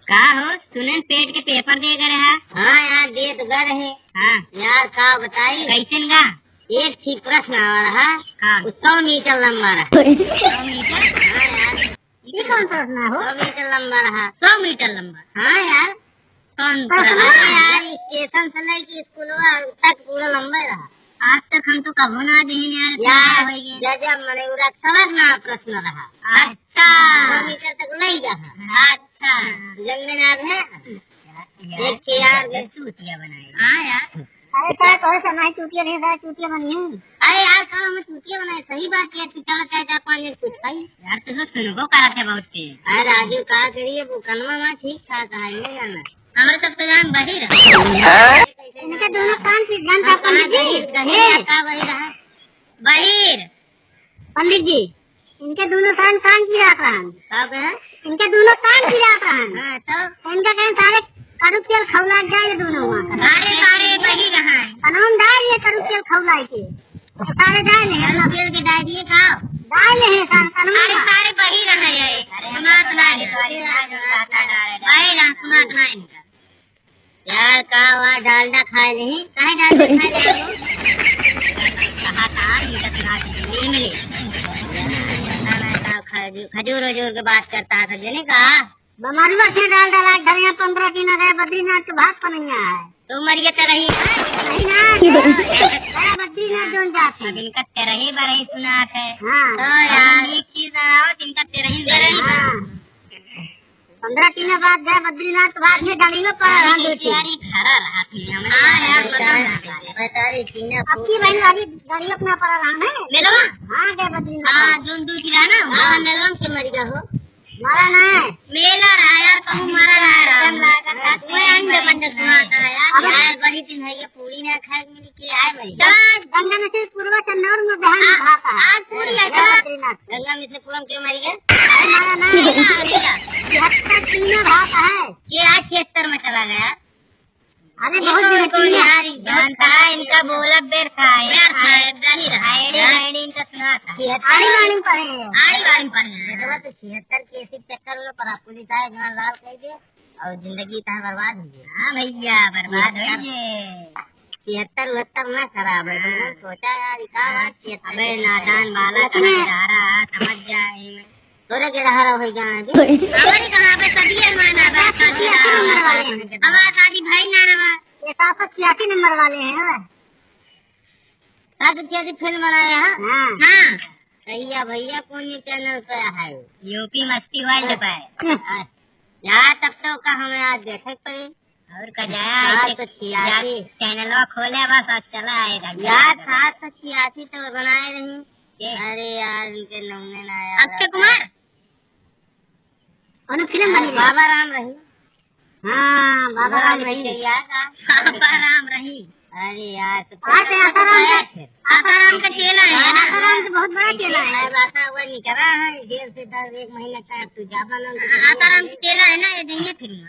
का हो सुनन पेट के पेपर दे गए है। हाँ यार दे तो गए रहे। हाँ यार का बताई कैसे गा एक ठीक प्रश्न आ रहा हाँ 100 मीटर लंबा रहा। 100 मीटर हाँ यार ये कौन प्रश्न हो? 100 मीटर लंबा रहा। 100 मीटर लंबा। हाँ यार कौन यार स्टेशन से लेके स्कूल तक पूरा लंबा रहा। आज तक हम तो कभू ना दें यार गजब मने उरा समझना प्रश्न रहा। अच्छा 100 मीटर तक नहीं रहा। अच्छा जंग में याद है एक के यार चूतिया बनाए। हाँ यार अरे क्या कहो समय चूतिया नहीं था चूतिया बनी है। अरे यार कहा हमें चूतिया बनाए सही बात है। तू चलो चाहे 4-5 दिन कुछ भाई यार तुझे सुनबो करा थे बहुत से। अरे राजू कहा करिए वो कनमा में ठीक ठाक है नहीं जाना हमारे सब तो जान बहिर इनका दोनों कान से जानता पंडित जी का वही रहा बहिर पंडित जी इनके दोनों कान की राख रहा कब है इनके दोनों कान की राख रहा। हाँ तो इनका कहीं सारे कड़ू तेल खौला जाए दोनों वहाँ सारे सारे बहिर हैं कनौन डाल ये कड़ू तेल खौला के सारे डाल है कड़ू तेल के डाल दिए का डाल है सारे सारे बहिर हैं। सुना सुना बहिर सुना सुना इनका यार का वहाँ डालडा खाए नहीं कहे डालडा खाए कहा था इनका सुना मिले खजूर वजूर के बात करता था जने कहा बमारी से डाल डाला घर 15 दिन गए बद्रीनाथ के भाग पनिया है तो मरिए तो रही बद्रीनाथ जोन जाते इनका तेरही बरही सुना है। हाँ तो यार एक चीज आओ इनका तेरही बरही 15 दिन बाद गए बद्रीनाथ के बाद में गाड़ियों पर खड़ा रहा अब की बहन वाली गाड़ी अपना पर रहा है मेलवा। हाँ गए बद्रीनाथ हाँ जोन दूसरी रहा ना हाँ मेलवा से मरी गया हो मारा ना मेला रहा यार कहूँ मारा रहा अंड बंद सुनाता है यार बड़ी दिन है ये पूरी ना खाए मिली के आए मरी गंगा में से पूर्व चन्नौर में बहन खाता आज पूरी है गंगा में से पूरम क्यों मरी गए मारा ना 76 तीनों भात है ये आज 76 में चला गया। अरे बहुत तो यार जानता है इनका बोला बेर था यार नहीं रहा इनका सुना था आड़ी वाली पड़े आड़ी वाली पड़ गया तो 76 के ऐसे चक्कर में पर पुलिस आए जहाँ लाल कह दे और जिंदगी तहाँ बर्बाद हो गई। हाँ भैया बर्बाद हो गए 76 ना खराब है सोचा यार अबे नादान वाला समझ जाए तोरे के रहा हो गया हमारी कहाँ पे सदी माना हमारा शादी भाई नाना ये 786 नंबर वाले हैं 786 फिल्म बनाया है। हाँ भैया भैया कौन चैनल पे है यूपी मस्ती वर्ल्ड पे यार तब तो का हमें आज देखे पड़े और का जाया तो 86 चैनल खोले बस आज चला आएगा यार 786 तो बनाए नहीं। अरे यार इनके नमूने ना यार अक्षय कुमार फिल्म बनी बाबा राम रही। हाँ बाबा राम रही यार बाबा राम रही। अरे यार तो आसाराम का चेला है ना आसाराम तो बहुत बड़ा चेला है बासा हुआ निकला है जेल से 10 एक महीने का तू जा बना आसाराम का चेला है ना ये नहीं है फिल्म